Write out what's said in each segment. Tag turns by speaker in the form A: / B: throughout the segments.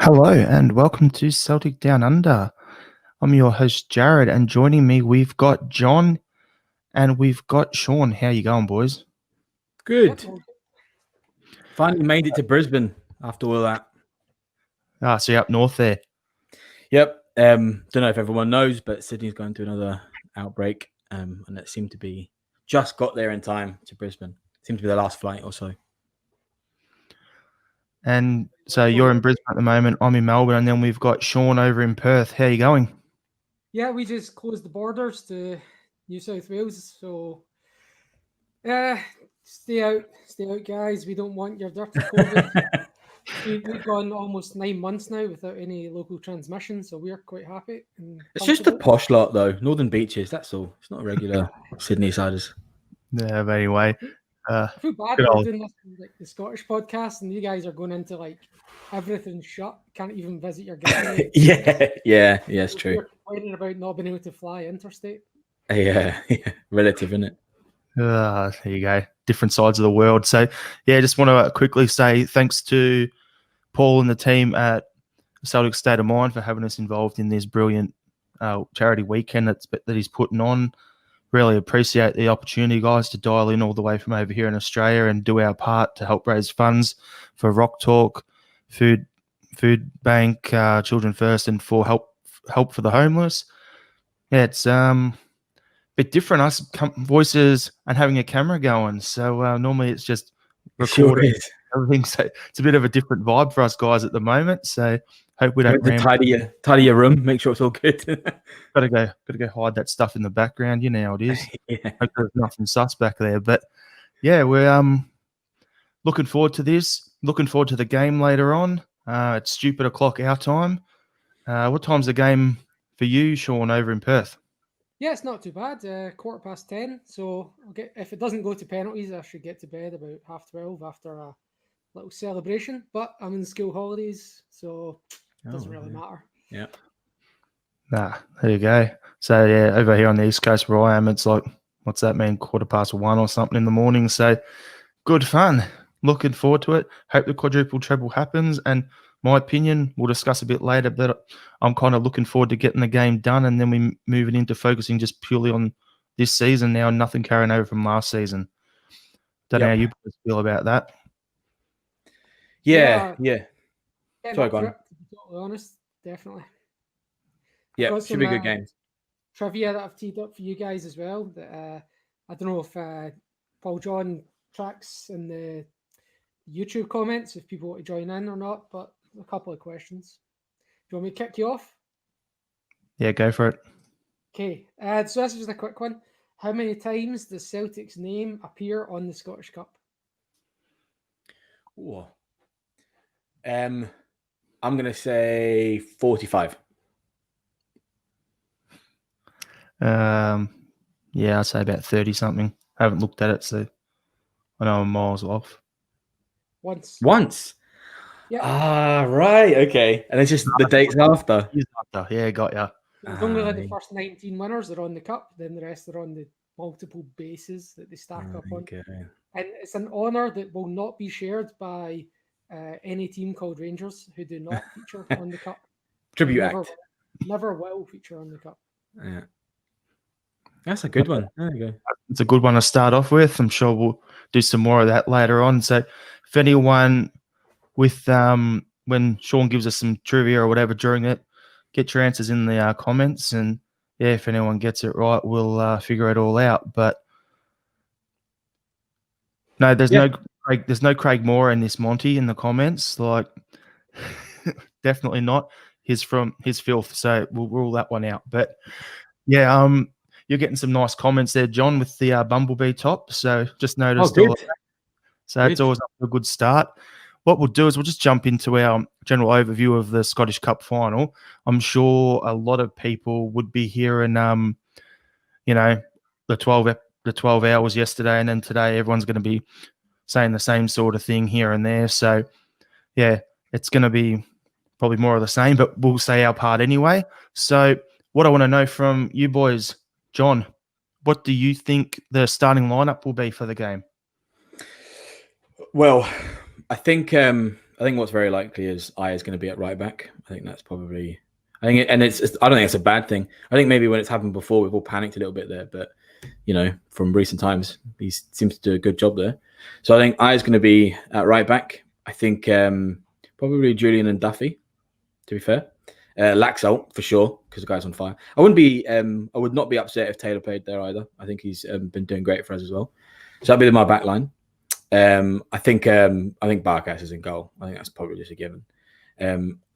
A: Hello and welcome to Celtic Down Under. I'm your host Jared, and joining me we've got John and we've got Sean. How you going, boys?
B: Good. Finally made it to Brisbane after all that.
A: So you're up north there.
B: Yep. Don't know if everyone knows, but Sydney's going through another outbreak, and it seemed to be just got there in time to Brisbane. Seemed to be the last flight or so.
A: And so you're in Brisbane at the moment. I'm in Melbourne, and then we've got Sean over in Perth. How you going?
C: Yeah, we just closed the borders to New South Wales, so stay out, guys. We don't want your dirty COVID. We've gone almost 9 months now without any local transmission, so we're quite happy.
B: It's just a posh lot, though. Northern Beaches, that's all. It's not regular Sydney siders.
A: Yeah, but anyway.
C: I feel bad we're doing this like the Scottish podcast, and you guys are going into like everything's shut. Can't even visit your gallery.
B: yeah, it's true.
C: You're complaining about not being able to fly interstate.
B: Yeah, relative, isn't it?
A: There you go. Different sides of the world. So, yeah, just want to quickly say thanks to Paul and the team at Celtic State of Mind for having us involved in this brilliant charity weekend that he's putting on. Really appreciate the opportunity, guys, to dial in all the way from over here in Australia and do our part to help raise funds for Rock Talk, Food Bank, Children First, and for help for the homeless. Yeah, it's a bit different, us voices and having a camera going. So normally it's just recording everything. So it's a bit of a different vibe for us guys at the moment. So hope we don't
B: tidy your room, make sure it's all good.
A: gotta go hide that stuff in the background. You know how it is. Hope there's nothing sus back there. But yeah, we're looking forward to this. Looking forward to the game later on. It's stupid o'clock our time. What time's the game for you, Sean, over in Perth?
C: Yeah, it's not too bad. 10:15. So if it doesn't go to penalties, I should get to bed about 12:30 after a little celebration. But I'm in school holidays, so it doesn't really matter.
B: Yeah.
A: There you go. So yeah, over here on the East Coast where I am, it's like, what's that mean? 1:15 or something in the morning. So good fun. Looking forward to it. Hope the quadruple treble happens. And my opinion, we'll discuss a bit later, but I'm kind of looking forward to getting the game done, and then we move it into focusing just purely on this season now, nothing carrying over from last season. Don't know how you feel about that.
B: Yeah.
C: Sorry, go on. To be totally honest, definitely.
B: Yeah, should be good games.
C: Trivia that I've teed up for you guys as well. That I don't know if Paul John tracks in the YouTube comments if people want to join in or not, but a couple of questions. Do you want me to kick you off?
A: Yeah, go for it.
C: Okay, so this is just a quick one. How many times does Celtic's name appear on the Scottish Cup?
B: Ooh. I'm going to say 45.
A: Yeah, I'd say about 30 something. I haven't looked at it, so I know I'm miles off.
C: Once?
B: Yeah. Right. Okay. And it's just the dates after.
A: Yeah, got ya.
C: It's only like the first 19 winners that are on the cup, then the rest are on the multiple bases that they stack up on. And it's an honour that will not be shared by any team called Rangers who do not feature on the cup.
B: Tribute act.
C: Never will feature on the cup.
B: Yeah. That's a good one. There you go.
A: It's a good one to start off with. I'm sure we'll do some more of that later on. So if anyone with when Sean gives us some trivia or whatever during it, get your answers in the comments, and yeah, if anyone gets it right, we'll figure it all out. But no, there's no Craig Moore in this Monty in the comments. Like, definitely not. He's from his filth, so we'll rule that one out. But yeah, you're getting some nice comments there, John, with the Bumblebee top. So just noticed all of that. So it's always a good start. What we'll do is we'll just jump into our general overview of the Scottish Cup final. I'm sure a lot of people would be hearing, the 12 hours yesterday, and then today everyone's going to be saying the same sort of thing here and there. So, yeah, it's going to be probably more of the same, but we'll say our part anyway. So what I want to know from you boys, John, what do you think the starting lineup will be for the game?
B: Well, I think think what's very likely is I is going to be at right back. I think that's probably. I think, I don't think it's a bad thing. I think maybe when it's happened before, we've all panicked a little bit there, but from recent times, he seems to do a good job there. So I think I is going to be at right back. I think probably Julian and Duffy. To be fair, Laxalt for sure because the guy's on fire. I would not be upset if Taylor played there either. I think he's been doing great for us as well. So that'd be my back line. I think Barkas is in goal. I think that's probably just a given.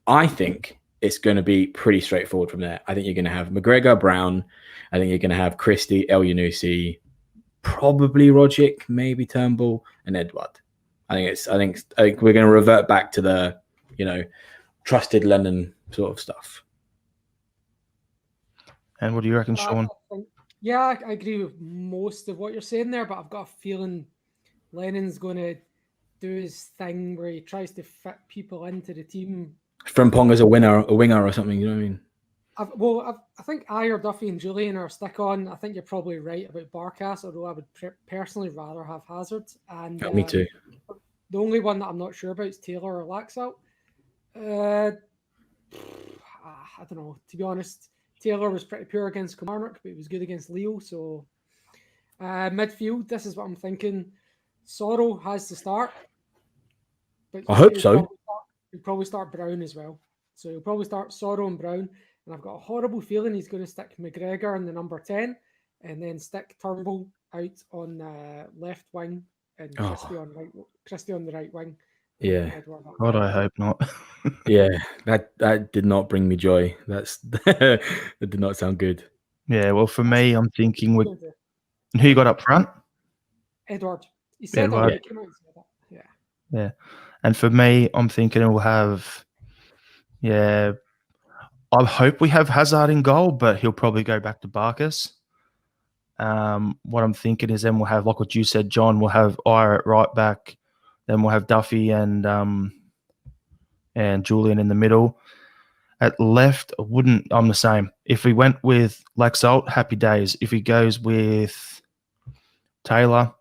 B: I think it's going to be pretty straightforward from there. I think you're going to have McGregor, Brown. I think you're going to have Christie, El Yunusi, probably Rogic, maybe Turnbull, and Edward. I think we're going to revert back to the trusted Lennon sort of stuff.
A: And what do you reckon, Sean?
C: I agree with most of what you're saying there, but I've got a feeling Lennon's going to do his thing where he tries to fit people into the team.
B: Frimpong as a winger or something, you know what I mean?
C: I think or Duffy and Julian are stick on. I think you're probably right about Barkas, although I would personally rather have Hazard. And
B: me too.
C: The only one that I'm not sure about is Taylor or Laxalt. I don't know. To be honest, Taylor was pretty poor against Kilmarnock, but he was good against Leo. So midfield, this is what I'm thinking. Sorrow has to start. But
B: I hope so.
C: He'll probably start Brown as well. So he'll probably start Sorrow and Brown. And I've got a horrible feeling he's going to stick McGregor in the number 10 and then stick Turnbull out on the left wing and Christie on the right wing.
B: Yeah.
A: God, I hope not.
B: Yeah, that did not bring me joy. That did not sound good.
A: Yeah, well, for me, I'm thinking with who you got up front?
C: Edward. He said
A: Edward.
C: He came out and said that.
A: Yeah. And for me, I'm thinking we'll have, I hope we have Hazard in goal, but he'll probably go back to Barkas. What I'm thinking is then we'll have, like what you said, John, we'll have Ira at right back. Then we'll have Duffy and Julian in the middle. At left, I'm the same. If we went with Laxalt, happy days. If he goes with Taylor,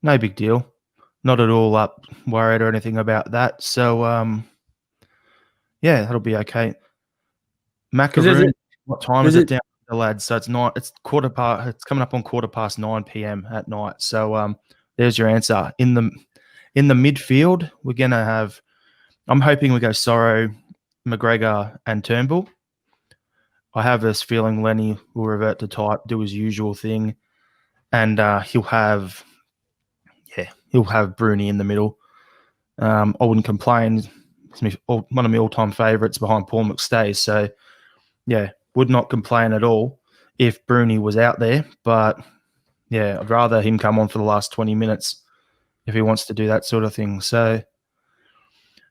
A: no big deal. Not at all worried or anything about that. So, that'll be okay. Macaroon, what time is it down the lads? So it's coming up on 9:15 p.m. at night. So there's your answer. In the midfield, we're going to have, I'm hoping we go Sorrow, McGregor, and Turnbull. I have this feeling Lenny will revert to type, do his usual thing, and he'll have Bruni in the middle. I wouldn't complain. It's one of my all-time favourites behind Paul McStay. So, would not complain at all if Bruni was out there. But, I'd rather him come on for the last 20 minutes if he wants to do that sort of thing. So,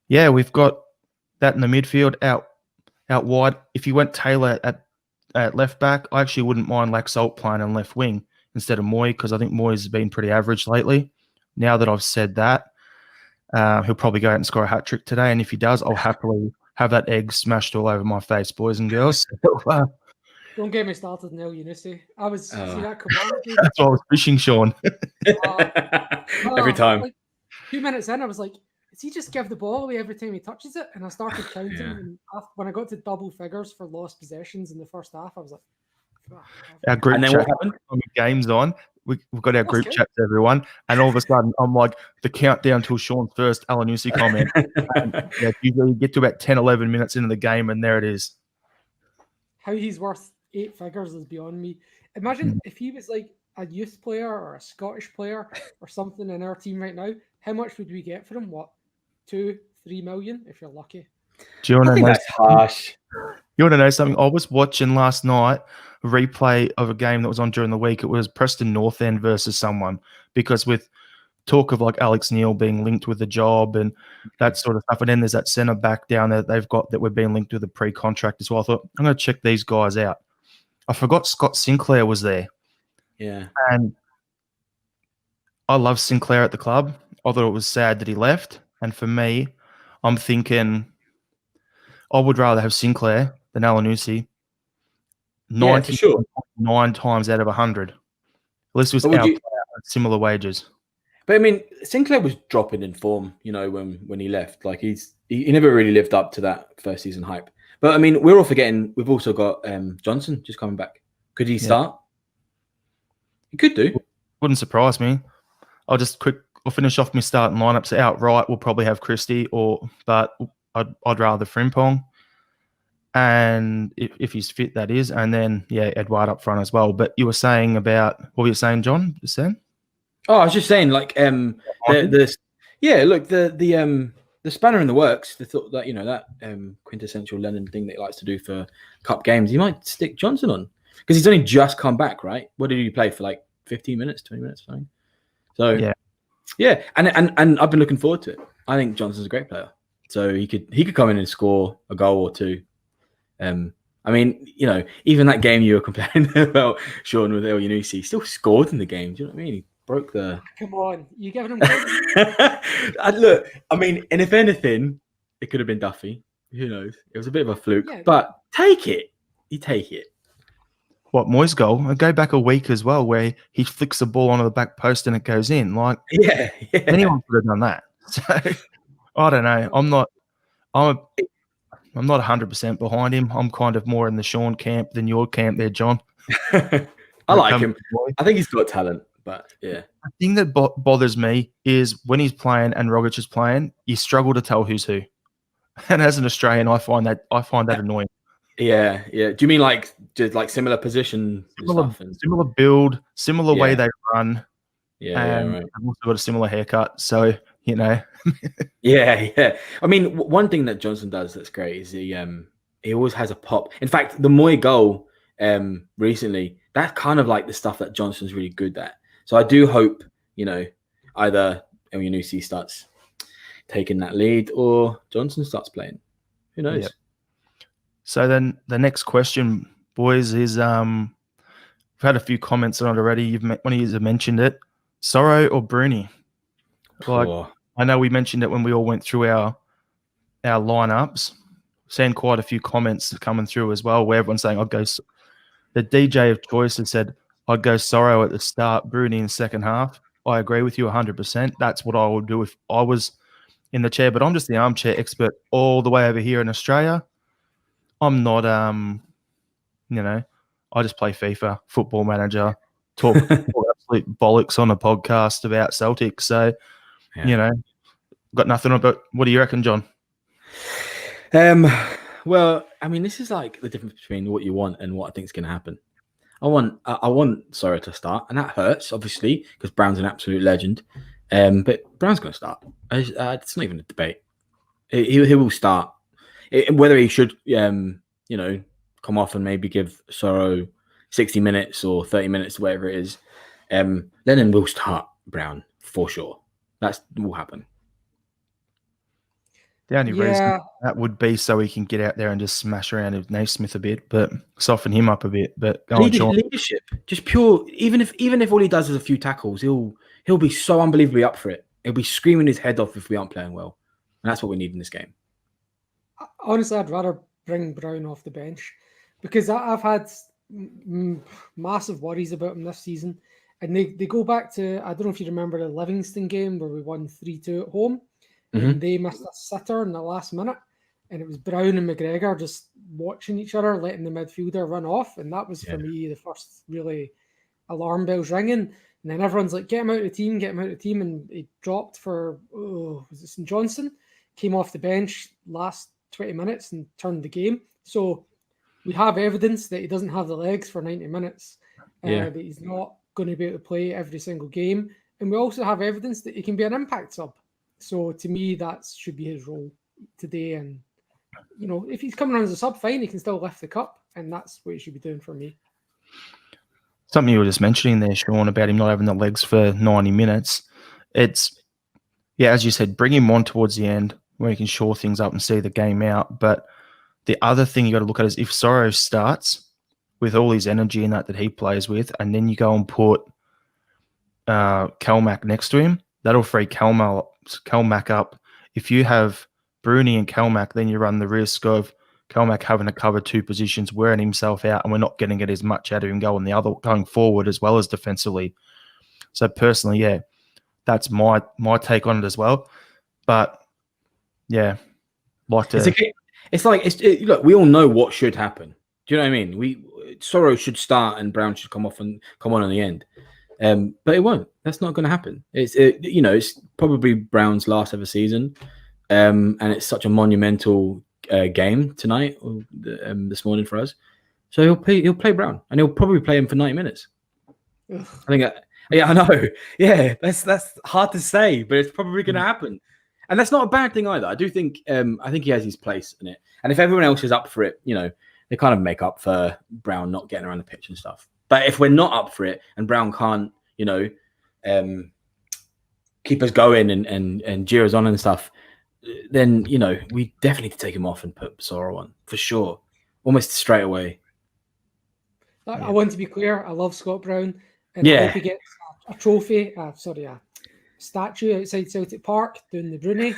A: we've got that in the midfield. Out wide, if you went Taylor at left back, I actually wouldn't mind Laxalt playing on left wing instead of Moy because I think Moy's been pretty average lately. Now that I've said that, he'll probably go out and score a hat-trick today. And if he does, I'll happily have that egg smashed all over my face, boys and girls.
C: Don't get me started, Neil Eunice. I was see that command.
A: That's what I was fishing, Sean.
B: Every time.
C: Like 2 minutes in, I was like, does he just give the ball away every time he touches it? And I started counting. And when I got to double figures for lost possessions in the first half, I was like,
A: our group
B: and then
A: chat,
B: what happened?
A: when the game's on, we've got our group chat to everyone, and all of a sudden I'm like the countdown till Sean's first Alanusi comment. Usually you get to about 10, 11 minutes into the game, and there it is.
C: How he's worth 8 figures is beyond me. Imagine if he was like a youth player or a Scottish player or something in our team right now. How much would we get for him? What, 2-3 million if you're lucky?
A: Do you want to know?
B: That's harsh.
A: You want to know something? I was watching last night a replay of a game that was on during the week. It was Preston North End versus someone, because with talk of like Alex Neil being linked with the job and that sort of stuff, and then there's that centre back down there they've got that we're being linked with a pre-contract as well. I thought, I'm going to check these guys out. I forgot Scott Sinclair was there.
B: Yeah.
A: And I love Sinclair at the club. I thought it was sad that he left. And for me, I'm thinking I would rather have Sinclair than Alanusi 99 times out of 100. At least it was similar wages.
B: But I mean, Sinclair was dropping in form, when he left. Like he never really lived up to that first season hype. But I mean, we're all forgetting. We've also got Johnson just coming back. Could he start? He could do.
A: Wouldn't surprise me. I'll finish off my starting lineups outright. We'll probably have Christie, but I'd rather Frimpong. And if he's fit, that is. And then, Edouard up front as well. But you were saying what were you saying, John? Just then?
B: Oh, I was just saying, like, the spanner in the works, the thought that, that quintessential Lennon thing that he likes to do for cup games, he might stick Johnson on. Because he's only just come back, right? What did he play for, like 15 minutes, 20 minutes, something? So, yeah. And I've been looking forward to it. I think Johnson's a great player. So he could come in and score a goal or two. I mean, even that game you were complaining about, Sean, with El Yunusi, he still scored in the game. Do you know what I mean? He broke the...
C: Come on. You giving him credit?
B: Look, I mean, and if anything, it could have been Duffy. Who knows? It was a bit of a fluke. Yeah. But take it. You take it.
A: What, Moyes' goal? I go back a week as well, where he flicks the ball onto the back post and it goes in. Like, anyone could have done that. So, I don't know. I'm not 100% behind him. I'm kind of more in the Sean camp than your camp there, John.
B: I like him. I think he's got talent, but yeah.
A: The thing that bothers me is when he's playing and Rogic is playing, you struggle to tell who's who. And as an Australian, I find that annoying. Yeah.
B: Do you mean like similar position,
A: similar build, similar way they run?
B: Right.
A: I've also got a similar haircut, so
B: Yeah. I mean, one thing that Johnson does that's great is he always has a pop. In fact, the Moy goal recently, that's kind of like the stuff that Johnson's really good at. So I do hope, either El Yunusi starts taking that lead or Johnson starts playing. Who knows? Yep.
A: So then the next question, boys, is we've had a few comments on it already. One of you mentioned it. Sorrow or Bruni? I know we mentioned it when we all went through our lineups. Seen quite a few comments coming through as well, where everyone's saying, the DJ of choice has said, I'd go Sorrow at the start, Bruni in the second half. I agree with you 100%. That's what I would do if I was in the chair, but I'm just the armchair expert all the way over here in Australia. I'm not, I just play FIFA, Football Manager, talk absolute bollocks on a podcast about Celtic. So, got nothing about. What do you reckon, John?
B: Well, I mean, this is like the difference between what you want and what I think is going to happen. I want Sorrow to start, and that hurts, obviously, because Brown's an absolute legend. But Brown's going to start. It's not even a debate. He will start. Whether he should, come off and maybe give Sorrow 60 minutes or 30 minutes, whatever it is, Lennon will start Brown for sure. That will happen.
A: The only reason that would be so he can get out there and just smash around with Naismith a bit, but soften him up a bit. But
B: leadership, just pure. Even if all he does is a few tackles, he'll be so unbelievably up for it. He'll be screaming his head off if we aren't playing well, and that's what we need in this game.
C: Honestly, I'd rather bring Brown off the bench because I've had massive worries about him this season. And they go back to, I don't know if you remember the Livingston game where we won 3-2 at home. Mm-hmm. And they missed a sitter in the last minute. And it was Brown and McGregor just watching each other, letting the midfielder run off. And that was, for me, the first really alarm bells ringing. And then everyone's like, get him out of the team. And he dropped for, was it St. Johnson? Came off the bench last 20 minutes and turned the game. So we have evidence that he doesn't have the legs for 90 minutes. That he's not going to be able to play every single game. And we also have evidence that he can be an impact sub. So to me, that should be his role today. And, if he's coming on as a sub, fine, he can still lift the cup. And that's what he should be doing for me.
A: Something you were just mentioning there, Sean, about him not having the legs for 90 minutes. It's, as you said, bring him on towards the end where he can shore things up and see the game out. But the other thing you got to look at is if Sorrow starts with all his energy and that he plays with, and then you go and put Kelmack next to him, that'll free Kelmack up. If you have Bruni and Kelmack, then you run the risk of Kelmack having to cover two positions, wearing himself out, and we're not getting it as much out of him going forward as well as defensively. So personally, that's my take on it as well. But yeah, like to.
B: Look, we all know what should happen. Do you know what I mean? Sorrow should start and Brown should come on the end. But it won't. That's not going to happen. It's probably Brown's last ever season, and it's such a monumental game tonight, this morning for us. So he'll play Brown, and he'll probably play him for 90 minutes.
C: Ugh.
B: I think. Yeah, I know. Yeah, that's hard to say, but it's probably going to happen, and that's not a bad thing either. I do think. I think he has his place in it, and if everyone else is up for it, they kind of make up for Brown not getting around the pitch and stuff. But if we're not up for it and Brown can't, keep us going and cheer us on and stuff, then, we definitely need to take him off and put Sorrow on for sure. Almost straight away.
C: I want to be clear. I love Scott Brown. And
B: Yeah.
C: I hope he gets a trophy, a statue outside Celtic Park doing the Brunei.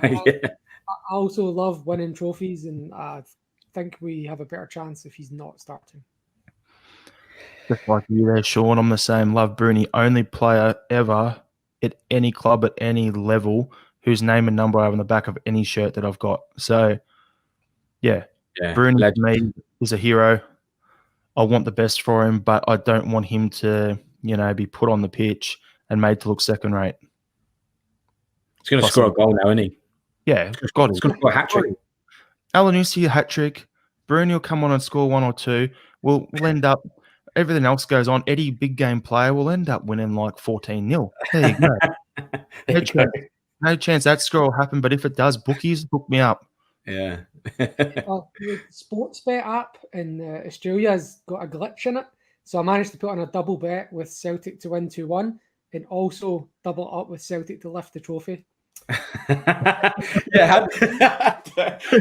B: Yeah.
C: I also love winning trophies, and I think we have a better chance if he's not starting.
A: Just like you there, Sean, I'm the same. Love Bruni, only player ever at any club at any level whose name and number I have on the back of any shirt that I've got. So, yeah. Bruni to me is a hero. I want the best for him, but I don't want him to, be put on the pitch and made to look second rate.
B: He's going to score a goal now, isn't he?
A: Yeah,
B: he's going to score a hat trick.
A: Alanusi a hat trick. Bruni will come on and score 1 or 2. We'll end up. Everything else goes on. Eddie, big game player, will end up winning like 14-0. There you go. No chance that score will happen, but if it does, bookies, book me up.
B: Yeah.
C: Well, the Sportsbet app in Australia has got a glitch in it. So I managed to put on a double bet with Celtic to win 2-1 and also double up with Celtic to lift the trophy.
B: Yeah.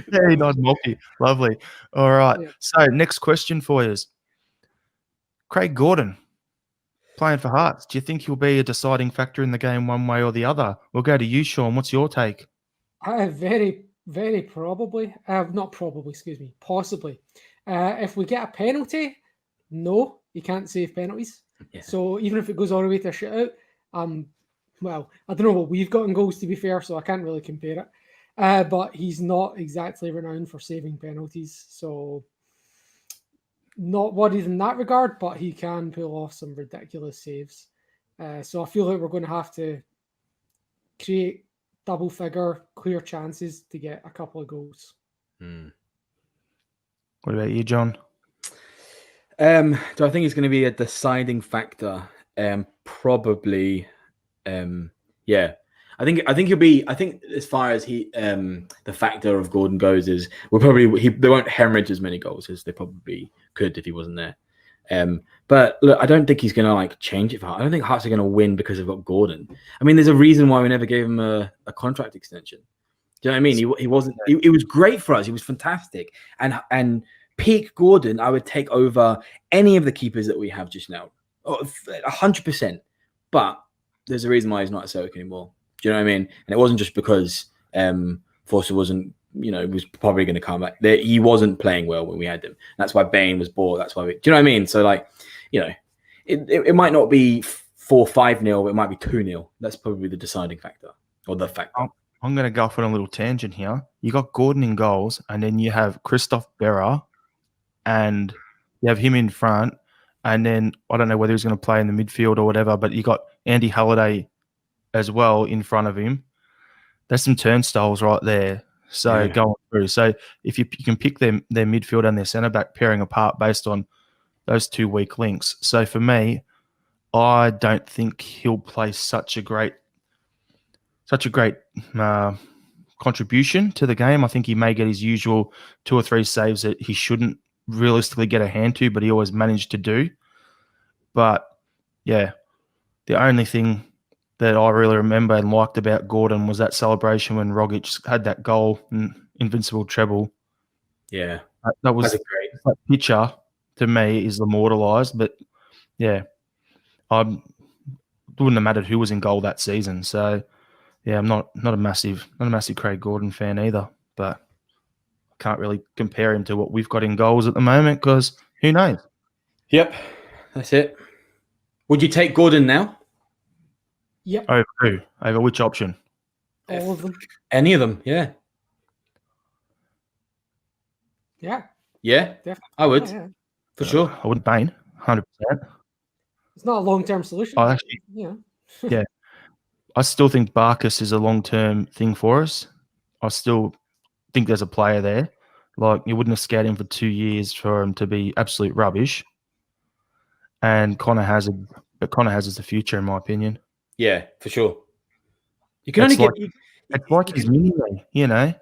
A: Very nice multi. Lovely. All right. Yeah. So next question for you is Craig Gordon playing for Hearts. Do you think he'll be a deciding factor in the game one way or the other? We'll go to you, Sean. What's your take?
C: Very, very probably. Possibly. If we get a penalty, no, you can't save penalties. Yeah. So even if it goes all the way to a shootout, well, I don't know what we've got in goals, to be fair, so I can't really compare it. But he's not exactly renowned for saving penalties, so not worried in that regard, but he can pull off some ridiculous saves. So I feel like we're going to have to create double-figure, clear chances to get a couple of goals.
A: What about you, John?
B: Do I think it's going to be a deciding factor? Probably. Yeah. I think he'll be. I think as far as the factor of Gordon goes is they won't hemorrhage as many goals as they probably could if he wasn't there. But look, I don't think he's going to change it for Hearts. I don't think Hearts are going to win because they've got Gordon. I mean, there's a reason why we never gave him a contract extension. Do you know what I mean? He wasn't. He was great for us. He was fantastic. And peak Gordon, I would take over any of the keepers that we have just now, 100%. But there's a reason why he's not at Celtic anymore. Do you know what I mean? And it wasn't just because Forster wasn't, was probably going to come back. He wasn't playing well when we had him. That's why Bain was bought. That's why do you know what I mean? So, it might not be 4-5-0, but it might be 2-0. That's probably the deciding factor or the factor.
A: I'm going to go off on a little tangent here. You got Gordon in goals, and then you have Christoph Berra, and you have him in front. And then I don't know whether he's going to play in the midfield or whatever, but you got Andy Halliday as well in front of him. There's some turnstiles right there. So going through. So if you can pick their midfield and their centre back pairing apart based on those two weak links. So for me, I don't think he'll play such a great contribution to the game. I think he may get his usual 2 or 3 saves that he shouldn't realistically get a hand to, but he always managed to do. But yeah, the only thing that I really remember and liked about Gordon was that celebration when Rogic had that goal and invincible treble.
B: Yeah,
A: that was great. That picture to me is immortalised. But yeah, I wouldn't have mattered who was in goal that season. So yeah, I'm not a massive Craig Gordon fan either. But I can't really compare him to what we've got in goals at the moment because who knows?
B: Yep, that's it. Would you take Gordon now?
C: Yep.
A: Over who? Over which option?
C: All of them.
B: Any of them, yeah.
C: Yeah.
B: Yeah,
C: Definitely.
B: I would.
C: Yeah.
B: For sure.
A: I wouldn't Bain, 100%.
C: It's not a long-term solution.
A: I actually, yeah, I still think Barkas is a long-term thing for us. I still think there's a player there. Like, you wouldn't have scouted him for 2 years for him to be absolute rubbish. And Connor Hazard is the future, in my opinion.
B: Yeah, for sure. You can only
A: It's like his mini-me, you know?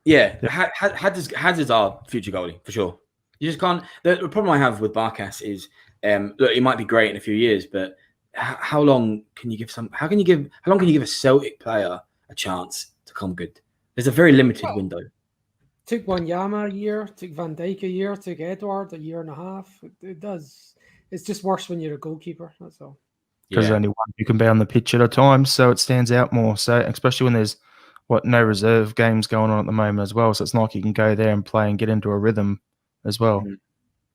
B: Yeah, Hazard's our future goalie, for sure. You just can't. The problem I have with Barkas is, look, he might be great in a few years, but how long can you give How long can you give a Celtic player a chance to come good? There's a very limited window.
C: Took Wanyama a year, took Van Dijk a year, took Edward a year and a half. It does. It's just worse when you're a goalkeeper. That's all.
A: Because only one you can be on the pitch at a time, so it stands out more. So especially when there's no reserve games going on at the moment as well. So it's not like you can go there and play and get into a rhythm as well.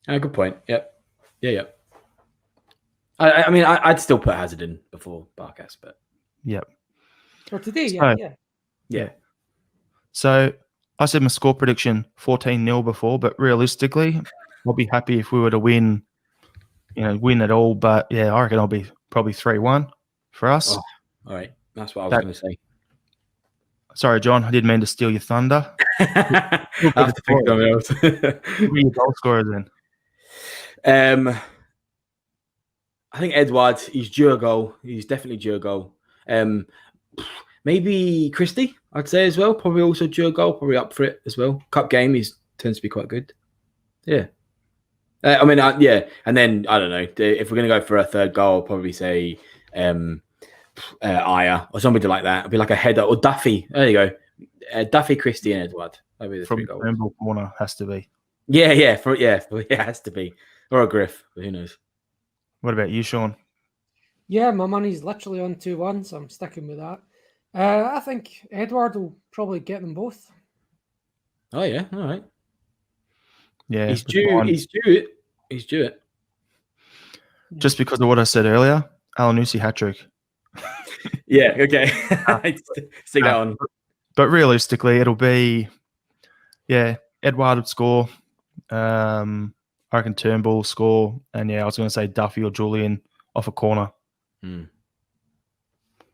B: Good point. Yep. Yeah. I mean, I'd still put Hazard in before Barkas, but
A: yep.
C: For today,
B: yeah.
A: So I said my score prediction 14-0 before, but realistically, I'll be happy if we were to win at all. But yeah, I reckon I'll be probably 3-1 for us.
B: Oh, all right. That's what I was going to say.
A: Sorry, John, I didn't mean to steal your thunder.
B: I have to pick something else.
A: Who are your goal scorers then?
B: I think Edward, he's due a goal. He's definitely due a goal. Maybe Christie, I'd say as well. Probably also due a goal. Probably up for it as well. Cup game, he tends to be quite good. Yeah. Yeah. And then, I don't know, if we're going to go for a third goal, I'll probably say Aya or somebody like that. It'd be like a header or Duffy. There you go. Duffy, Christie, and Edward. That'd be the three goals.
A: From corner has to be.
B: Yeah. It has to be. Or a Griff, but who knows?
A: What about you, Sean?
C: Yeah, my money's literally on 2-1, so I'm sticking with that. I think Edward will probably get them both.
B: Oh yeah, all right.
A: Yeah,
B: he's due it.
A: Just because of what I said earlier, Alanusi hat-trick.
B: Yeah, okay. Stick that on.
A: But realistically, it'll be, Edward would score. I reckon Turnbull will score. And I was going to say Duffy or Julian off a corner.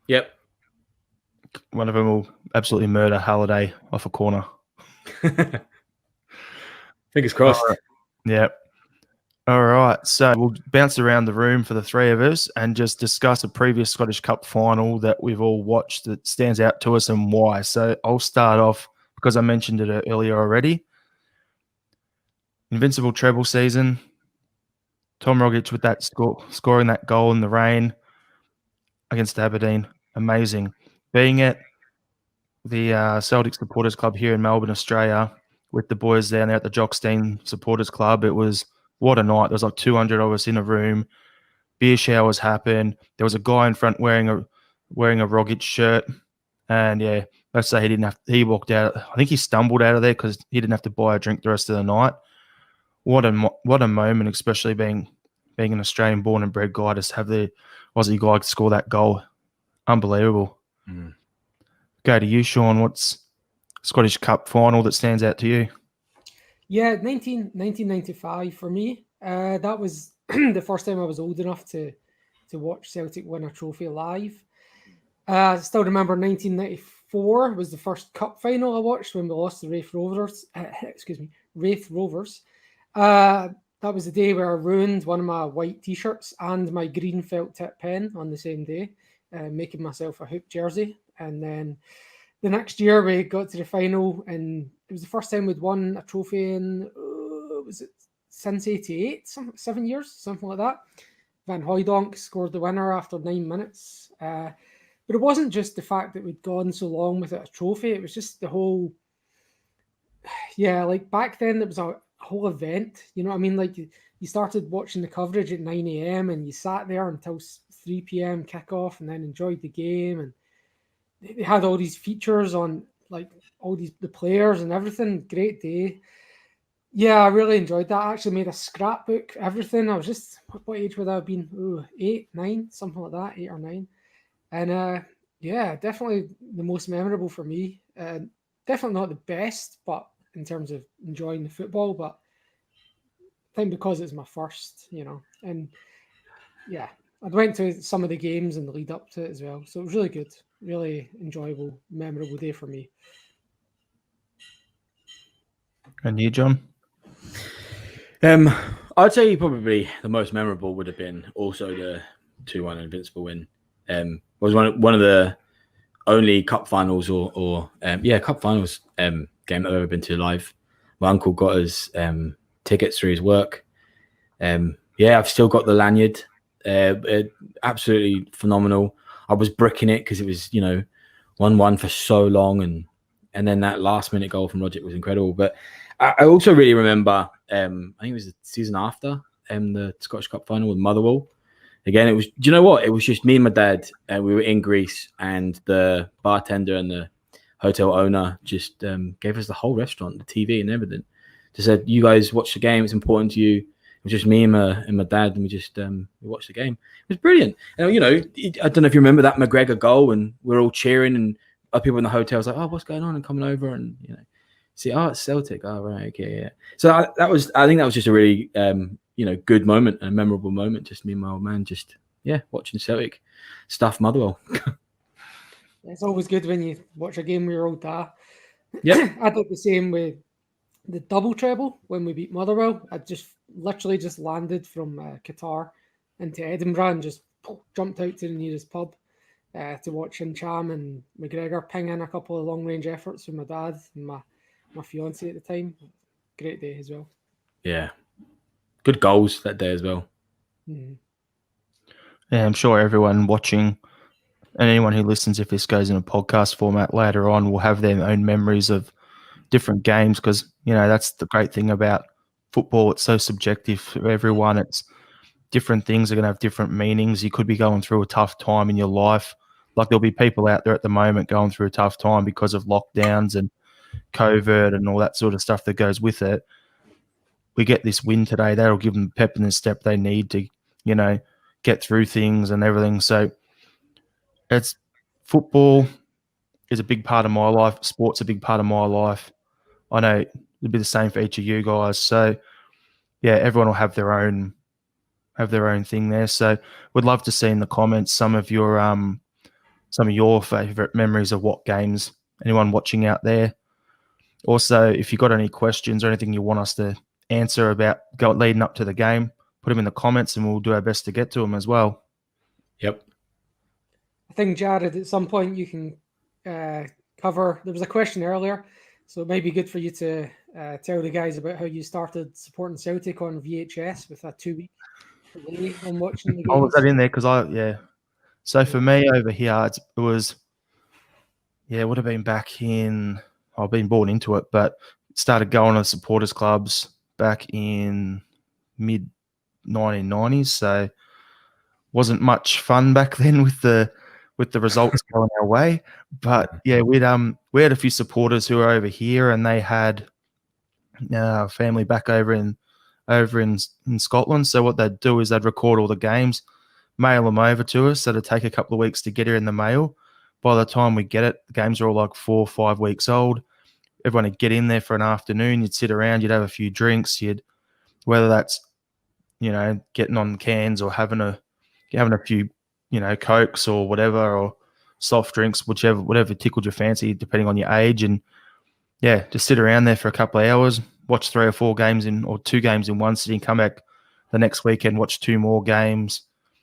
B: Yep.
A: One of them will absolutely murder Halliday off a corner.
B: Fingers crossed.
A: Yeah. All right. So we'll bounce around the room for the three of us and just discuss a previous Scottish Cup final that we've all watched that stands out to us and why. So I'll start off because I mentioned it earlier already. Invincible treble season. Tom Rogic with that scoring that goal in the rain against Aberdeen. Amazing. Being at the Celtic Supporters Club here in Melbourne, Australia, with the boys down there at the Jockstein Supporters Club, it was what a night. There was like 200 of us in a room. Beer showers happened. There was a guy in front wearing a Rogic shirt, and let's say he walked out. I think he stumbled out of there because he didn't have to buy a drink the rest of the night. What a moment, especially being an Australian born and bred guy, to have the Aussie guy score that goal. Unbelievable. Go to you, Sean. What's Scottish Cup final that stands out to you?
C: Yeah, 1995 for me. That was the first time I was old enough to watch Celtic win a trophy live. I still remember 1994 was the first cup final I watched when we lost to Raith Rovers. Raith Rovers. That was the day where I ruined one of my white t-shirts and my green felt tip pen on the same day, making myself a hoop jersey. And then the next year we got to the final, and it was the first time we'd won a trophy in, was it since 88, 7 years, something like that. Van Hooijdonk scored the winner after 9 minutes. But it wasn't just the fact that we'd gone so long without a trophy. It was just the whole, like back then it was a whole event. You know what I mean? Like you started watching the coverage at 9 a.m. and you sat there until 3 p.m. kickoff and then enjoyed the game. And they had all these features on like all the players and everything. Great day. Yeah, I really enjoyed that. I actually made a scrapbook, everything. I was just, what age would I have been? 8, 9, something like that, 8 or 9. And yeah, definitely the most memorable for me. Definitely not the best, but in terms of enjoying the football, but I think because it's my first, and yeah, I went to some of the games in the lead up to it as well. So it was really good, really enjoyable, memorable day for me.
A: And you, John?
B: I'd say probably the most memorable would have been also the 2-1 Invincible win. Was one of the only cup finals cup finals game that I've ever been to live. My uncle got us tickets through his work. I've still got the lanyard. Absolutely phenomenal. I was bricking it because it was 1-1 for so long, and then that last minute goal from Rogic was incredible. But I also really remember I think it was the season after the Scottish Cup final with Motherwell. Again, it was. Do you know what? It was just me and my dad, and we were in Greece, and the bartender and the hotel owner just gave us the whole restaurant, the TV, and everything. Just said, "You guys watch the game. It's important to you." It was just me and my dad, and we just we watched the game. It was brilliant. And I don't know if you remember that McGregor goal, and we're all cheering, and other people in the hotel was like, "Oh, what's going on?" and coming over, and see, it's Celtic. Oh, right, okay, yeah. So I think that was just a really good moment, a memorable moment. Just me and my old man, just watching Celtic stuff Motherwell.
C: It's always good when you watch a game with your old dad.
B: Yeah,
C: I did the same with the double treble when we beat Motherwell. I literally just landed from Qatar into Edinburgh and just jumped out to the nearest pub to watch Cham and McGregor ping in a couple of long range efforts with my dad and my fiance at the time. Great day as well.
B: Yeah, good goals that day as well.
C: Mm-hmm.
A: Yeah, I'm sure everyone watching and anyone who listens, if this goes in a podcast format later on, will have their own memories of different games because, that's the great thing about football. It's so subjective for everyone. It's different things are going to have different meanings. You could be going through a tough time in your life. Like there'll be people out there at the moment going through a tough time because of lockdowns and COVID and all that sort of stuff that goes with it. We get this win today. That'll give them the pep in the step they need to, get through things and everything. So it's football is a big part of my life. Sport's a big part of my life. I know it'll be the same for each of you guys. So yeah, everyone will have their own thing there. So we'd love to see in the comments some of your favorite memories of what games. Anyone watching out there. Also, if you've got any questions or anything you want us to answer about leading up to the game, put them in the comments and we'll do our best to get to them as well.
B: Yep.
C: I think, Jared, at some point you can cover. There was a question earlier, so it might be good for you to tell the guys about how you started supporting Celtic on VHS with a 2-week delay on watching the games.
A: Oh, was that in there? Because So for me over here, it was, it would have been back in, I've been born into it, but started going to supporters clubs back in mid 1990s. So wasn't much fun back then with the results going our way. But yeah, we had a few supporters who were over here, and they had family back over in Scotland. So what they'd do is they'd record all the games, mail them over to us. So it'd take a couple of weeks to get here in the mail. By the time we get it, the games are all like 4 or 5 weeks old. Everyone would get in there for an afternoon. You'd sit around. You'd have a few drinks. Whether that's getting on cans or having a few Cokes or whatever, or soft drinks, whatever tickled your fancy, depending on your age. And yeah, just sit around there for a couple of hours, watch 3 or 4 games or 2 games in one sitting, come back the next weekend, watch 2 more games.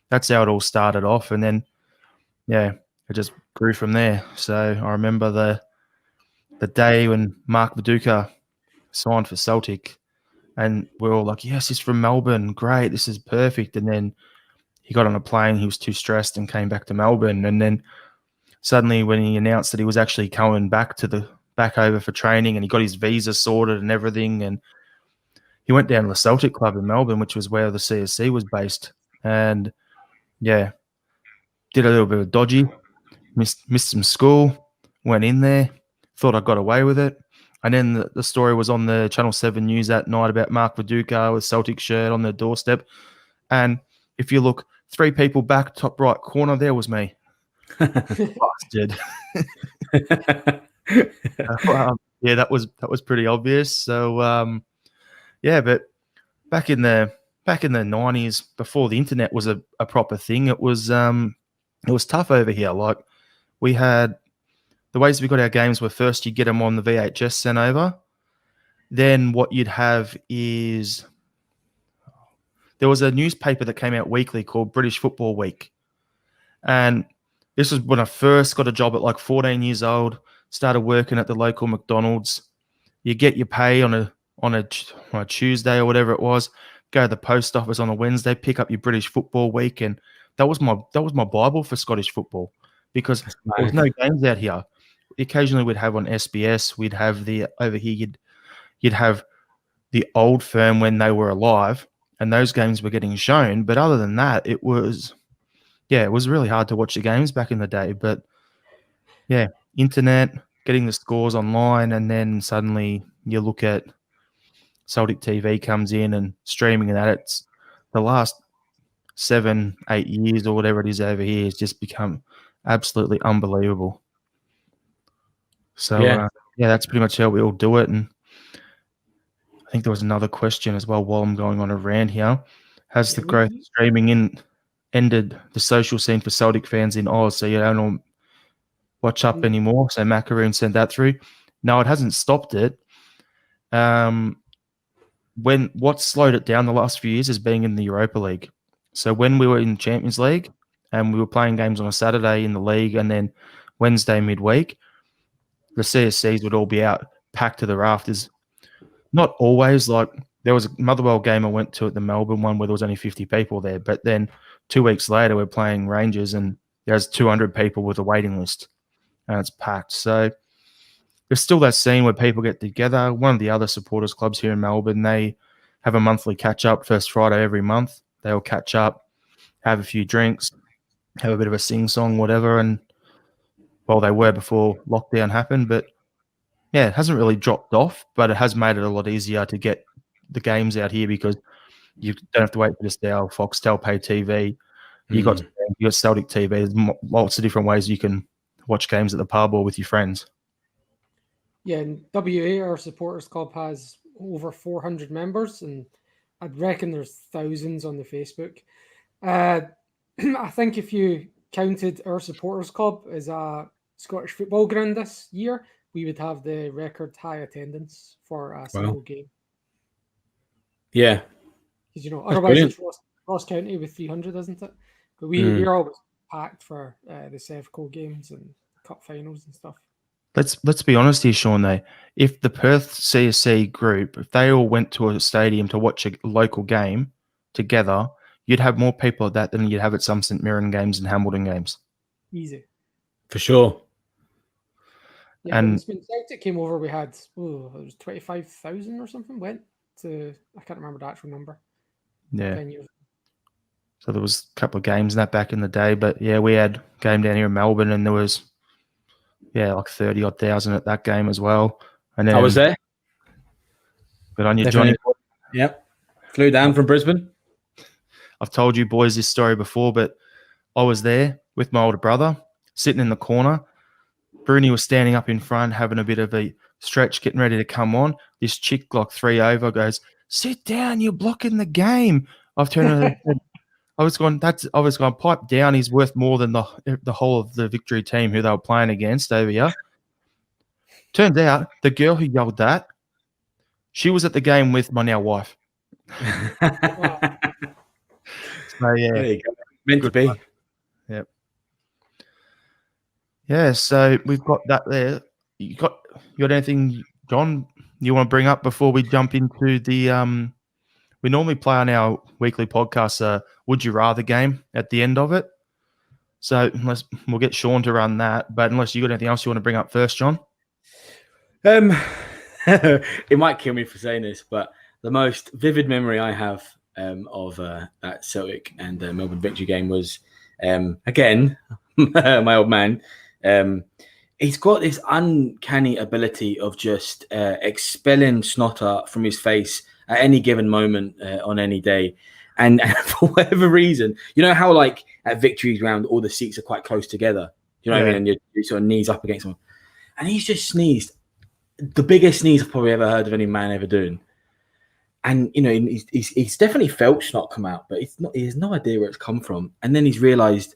A: That's how it all started off. And then, it just grew from there. So I remember the day when Mark Viduka signed for Celtic, and we're all like, yes, he's from Melbourne. Great, this is perfect. And then he got on a plane, he was too stressed and came back to Melbourne. And then suddenly when he announced that he was actually coming back over for training, and he got his visa sorted and everything, and he went down to the Celtic Club in Melbourne, which was where the CSC was based. And did a little bit of dodgy, missed some school, went in there, thought I got away with it. And then the story was on the Channel 7 news that night about Mark Viduka with Celtic shirt on the doorstep. And if you look 3 people back, top right corner, there was me. Bastard. Yeah, that was pretty obvious. So yeah, but back in the 90s, before the internet was a proper thing, it was tough over here. Like, we had the ways we got our games were, first you get them on the VHS sent over. Then what you'd have is, there was a newspaper that came out weekly called British Football Week. And this was when I first got a job at like 14 years old, started working at the local McDonald's. You get your pay on a Tuesday or whatever it was, go to the post office on a Wednesday, pick up your British Football Week, and that was my Bible for Scottish football, because there was no games out here. Occasionally we'd have on SBS, we'd have over here you'd have the Old Firm when they were alive, and those games were getting shown. But other than that, it was really hard to watch the games back in the day. But yeah, internet, getting the scores online, and then suddenly you look at Celtic TV comes in and streaming, and that it's the last 7-8 years or whatever it is over here has just become absolutely unbelievable. So yeah, that's pretty much how we all do it. And I think there was another question as well while I'm going on a rant here. Has the growth of streaming ended the social scene for Celtic fans in Oz, so you don't all watch up anymore? So Macaroon sent that through. No, it hasn't stopped it. What slowed it down the last few years is being in the Europa League. So when we were in Champions League and we were playing games on a Saturday in the league and then Wednesday midweek, the CSCs would all be out packed to the rafters. Not always. Like, there was a Motherwell game I went to at the Melbourne one where there was only 50 people there, but then 2 weeks later we're playing Rangers and there's 200 people with a waiting list and it's packed. So there's still that scene where people get together. One of the other supporters clubs here in Melbourne, they have a monthly catch-up, first Friday every month. They all catch up, have a few drinks, have a bit of a sing-song, whatever, and well, they were before lockdown happened. But yeah, it hasn't really dropped off, but it has made it a lot easier to get the games out here because you don't have to wait for this now. Foxtel Pay TV, you got Celtic TV. There's lots of different ways you can watch games at the pub or with your friends.
C: Yeah, in WA, our supporters club has over 400 members, and I'd reckon there's thousands on the Facebook. I think if you counted our supporters club as a Scottish football ground this year, we would have the record high attendance for a single game. Yeah. Because, otherwise it's Ross County with 300, isn't it? But we're always packed for the Sevco games and cup finals and stuff.
A: Let's be honest here, Sean, though. If the Perth CSC group, if they all went to a stadium to watch a local game together, you'd have more people at that than you'd have at some St Mirren games and Hambledon games.
C: Easy.
B: For sure.
C: Yeah, and when Celtic came over, we had, it was 25,000 or something went to, I can't remember the actual number.
A: Yeah. 10 years. So there was a couple of games in that back in the day, but yeah, we had a game down here in Melbourne and there was, like 30-odd thousand at that game as well. And then
B: I was there.
A: Good on you, Johnny.
B: Yep. Flew down from Brisbane.
A: I've told you boys this story before, but I was there with my older brother, sitting in the corner. Bruni was standing up in front, having a bit of a stretch, getting ready to come on. This chick, like 3 over, goes, "Sit down, you're blocking the game." I've turned I was going, pipe down. He's worth more than the whole of the Victory team who they were playing against over here. Turns out the girl who yelled that, she was at the game with my now wife. So yeah,
B: there you go. Meant to be.
A: Yep. Yeah, so we've got that there. You got anything, John, you want to bring up before we jump into the we normally play on our weekly podcast Would You Rather game at the end of it. So we'll get Sean to run that, but unless you got anything else you want to bring up first, John?
B: It might kill me for saying this, but the most vivid memory I have of that Celtic and Melbourne Victory game was, again, my old man. He's got this uncanny ability of just expelling snot from his face at any given moment on any day. And for whatever reason, you know how like at Victory Ground, all the seats are quite close together. You know what I mean? And your sort of knees up against him. And he's just sneezed. The biggest sneeze I've probably ever heard of any man ever doing. And, you know, he's definitely felt snot come out, but he has no idea where it's come from. And then he's realised,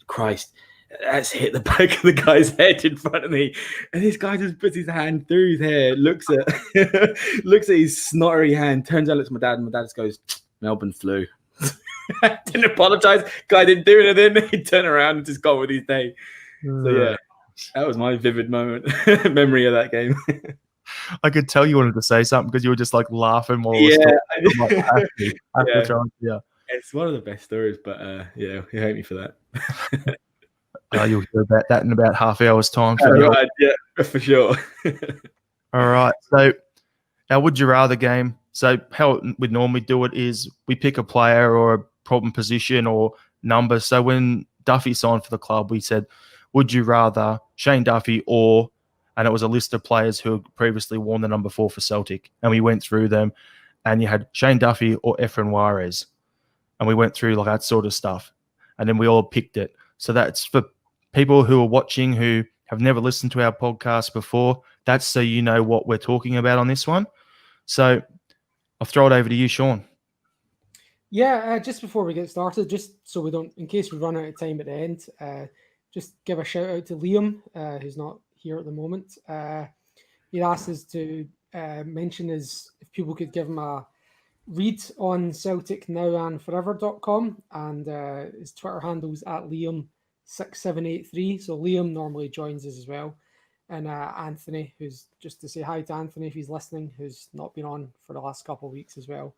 B: Christ, that's hit the back of the guy's head in front of me. And this guy just puts his hand through his hair, looks at his snottery hand, turns out, looks at my dad, and my dad just goes, Melbourne flu. Didn't apologise. Guy didn't do anything. He turned around and just got with his day. So, yeah, that was my vivid memory of that game.
A: I could tell you wanted to say something because you were just like laughing while
B: It's one of the best stories, but you hate me for that.
A: You'll hear about that in about half hour's time.
B: Right, yeah, for sure.
A: All right. So our would you rather game. So how we'd normally do it is we pick a player or a problem position or number. So when Duffy signed for the club, we said, would you rather Shane Duffy and it was a list of players who had previously worn the number 4 for Celtic. And we went through them and you had Shane Duffy or Efren Juarez. And we went through like that sort of stuff. And then we all picked it. So that's for people who are watching who have never listened to our podcast before. That's so you know what we're talking about on this one. So I'll throw it over to you, Sean.
C: Yeah, just before we get started, just so we don't, in case we run out of time at the end, just give a shout out to Liam, who's not here at the moment. He asked us to mention if people could give him a read on CelticNowAndForever.com, and his Twitter handle's at Liam6783. So Liam normally joins us as well. And Anthony, who's, just to say hi to Anthony if he's listening, who's not been on for the last couple of weeks as well.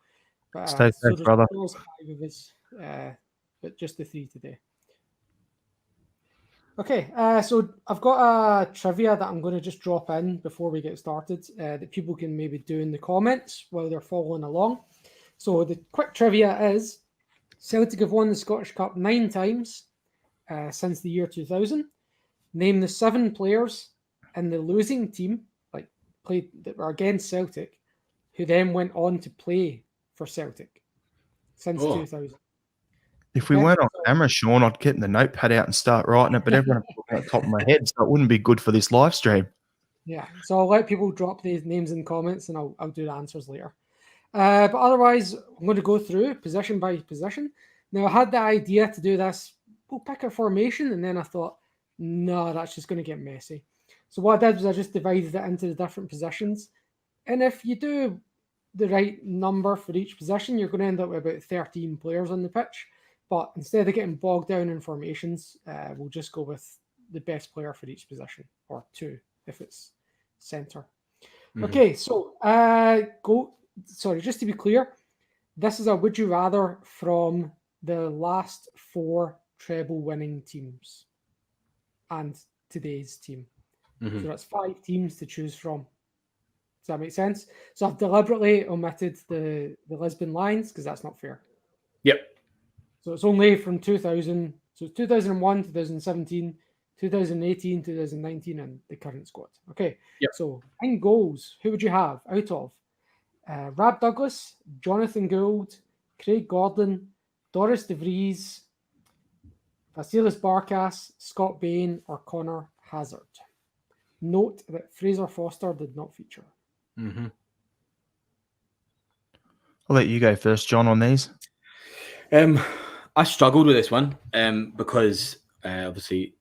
C: But,
A: Stay safe, brother.
C: 5 of us, but just the 3 today. Okay, so I've got a trivia that I'm going to just drop in before we get started that people can maybe do in the comments while they're following along. So the quick trivia is Celtic have won the Scottish Cup 9 times since the year 2000. Name the 7 players in the losing team, that were against Celtic, who then went on to play for Celtic since 2000.
A: If we weren't on camera, Sean, I'd get the notepad out and start writing it, but everyone on the top of my head, so it wouldn't be good for this live stream.
C: Yeah, so I'll let people drop these names in comments and I'll do the answers later. But otherwise, I'm going to go through position by position. Now, I had the idea to do this, we'll pick a formation, and then I thought, no, that's just going to get messy. So what I did was I just divided it into the different positions. And if you do the right number for each position, you're going to end up with about 13 players on the pitch. But instead of getting bogged down in formations, we'll just go with the best player for each position, or 2 if it's centre. Mm-hmm. Okay, so just to be clear, this is a would you rather from the last 4 treble winning teams and today's team. Mm-hmm. So that's 5 teams to choose from. Does that make sense? So I've deliberately omitted the Lisbon Lions because that's not fair.
B: Yep.
C: So it's only from 2000. So it's 2001, 2017, 2018, 2019, and the current squad. Okay.
B: Yep.
C: So in goals, who would you have out of Rab Douglas, Jonathan Gould, Craig Gordon, Doris de Vries, Vasilis Barkas, Scott Bain, or Connor Hazard? Note that Fraser Foster did not feature.
B: Mm-hmm.
A: I'll let you go first, John, on these.
B: I struggled with this one because obviously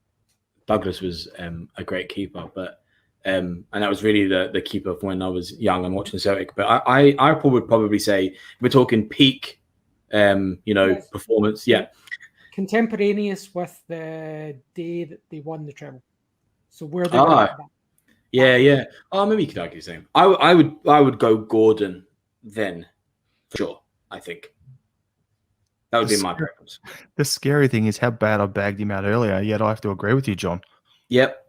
B: Douglas was a great keeper, but and that was really the keeper when I was young and watching Celtic. But I would probably say we're talking peak, yes, performance. Yeah,
C: contemporaneous with the day that they won the treble. So where they were at that.
B: Yeah. Oh, maybe you could argue the same. I would go Gordon then, for sure. I think. That would be my preference.
A: The scary thing is how bad I bagged him out earlier, yet I have to agree with you, John.
B: Yep.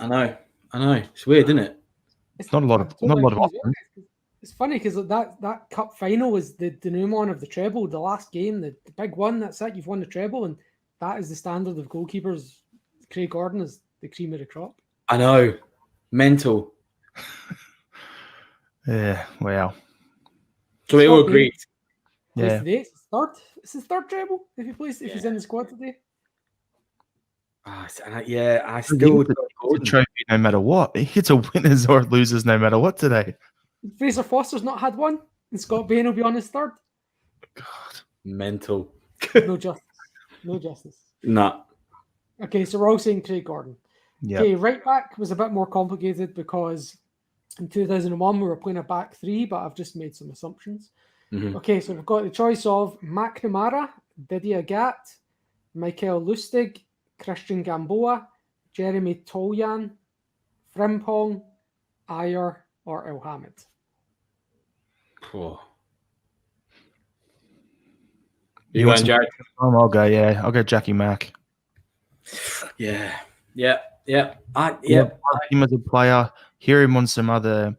B: I know. It's weird, isn't it?
C: It's
A: not a lot of options.
C: It's funny because that cup final is the denouement of the treble, the last game, the big one. That's it. You've won the treble, and that is the standard of goalkeepers. Craig Gordon is the cream of the crop.
B: I know. Mental.
A: Yeah, wow.
B: So we all agreed.
C: Yeah. Today. It's his third treble if he's in the squad today.
B: I
A: He
B: still
A: gets a trophy no matter what. He gets a winners or losers no matter what today.
C: Fraser Foster's not had one, and Scott Bain will be on his third.
A: God.
B: mental.
C: No justice. No justice.
B: Nah.
C: Okay, so we're all saying Craig Gordon.
A: Yep.
C: Okay, right back was a bit more complicated because in 2001 we were playing a back three, but I've just made some assumptions.
B: Mhm.
C: Okay, so we've got the choice of McNamara, Didier Gat, Michael Lustig, Christian Gamboa, Jeremy Toljan, Frimpong, Ayer, or Elhamed.
B: Oh.
A: You
B: You
A: want
B: going,
A: some-
B: Jared?
A: I'll go. Yeah, I'll go Jackie Mack.
B: Yeah.
A: Him as a player. Hear him on some other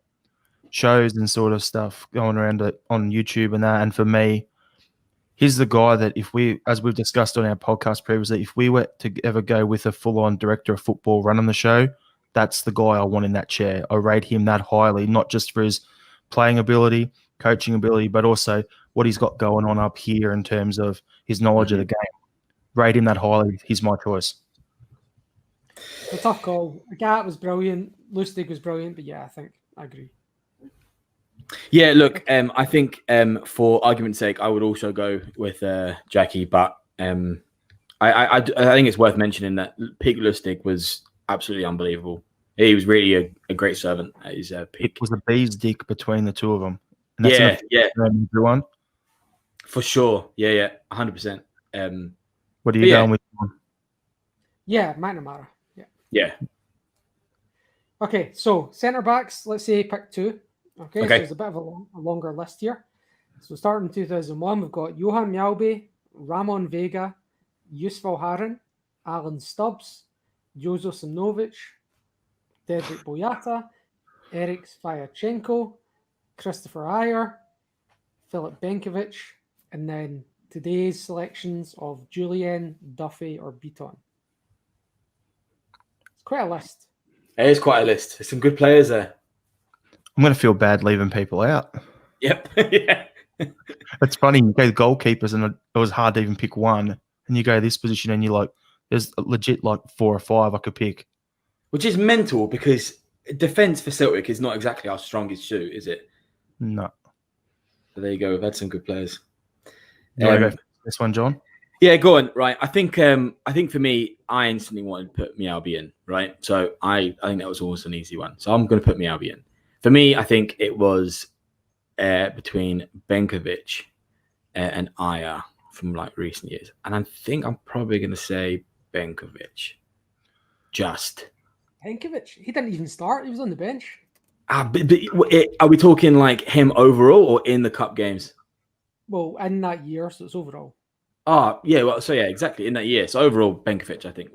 A: shows and sort of stuff going around on YouTube and that. And for me, he's the guy that if we, as we've discussed on our podcast previously, if we were to ever go with a full-on director of football running the show, that's the guy I want in that chair. I rate him that highly, not just for his playing ability, coaching ability, but also what he's got going on up here in terms of his knowledge of the game. Rate him that highly. He's my choice.
C: It's a tough call. Gat was brilliant. Lustig was brilliant, but yeah, I agree.
B: Yeah, look, I think for argument's sake, I would also go with Jackie, but I think it's worth mentioning that Pete Lustig was absolutely unbelievable. He was really a great servant at his peak.
A: It was a bee's dick between the two of them. And
B: Yeah.
A: Everyone.
B: For sure. Yeah, 100%.
A: What are you going with?
C: Yeah, McNamara.
B: Yeah.
C: Okay, so centre backs, let's say pick two. Okay, so
B: Okay.
C: it's a bit of a longer list here. So starting in 2001, we've got Johan Mjalby, Ramon Vega, Yusuf Haran, Alan Stubbs, Jozo Simnovic, Dedrick Boyata, Eric Svyachenko, Christopher Ayer, Philip Benkovic, and then today's selections of Julien, Duffy, or Beaton. It's quite a list.
B: It is quite a list. There's some good players there.
A: I'm going to feel bad leaving people out.
B: Yep. Yeah.
A: It's funny. You go goalkeepers, and it was hard to even pick one. And you go this position, and you're like, there's legit like 4 or 5 I could pick.
B: Which is mental because defence for Celtic is not exactly our strongest suit, is it?
A: No.
B: So there you go. We've had some good players.
A: You want to go for this one, John?
B: Yeah, go on. Right. I think for me, I instantly wanted to put Mjalby in, right? So I think that was always an easy one. So I'm going to put Mjalby in. For me, I think it was between Benkovic and Ayer from like recent years. And I think I'm probably going to say Benkovic. Just.
C: Benkovic, he didn't even start. He was on the bench.
B: Are we talking like him overall or in the cup games?
C: Well, in that year, so it's overall.
B: Yeah. Well, so yeah, exactly in that year. So overall, Benkovic, I think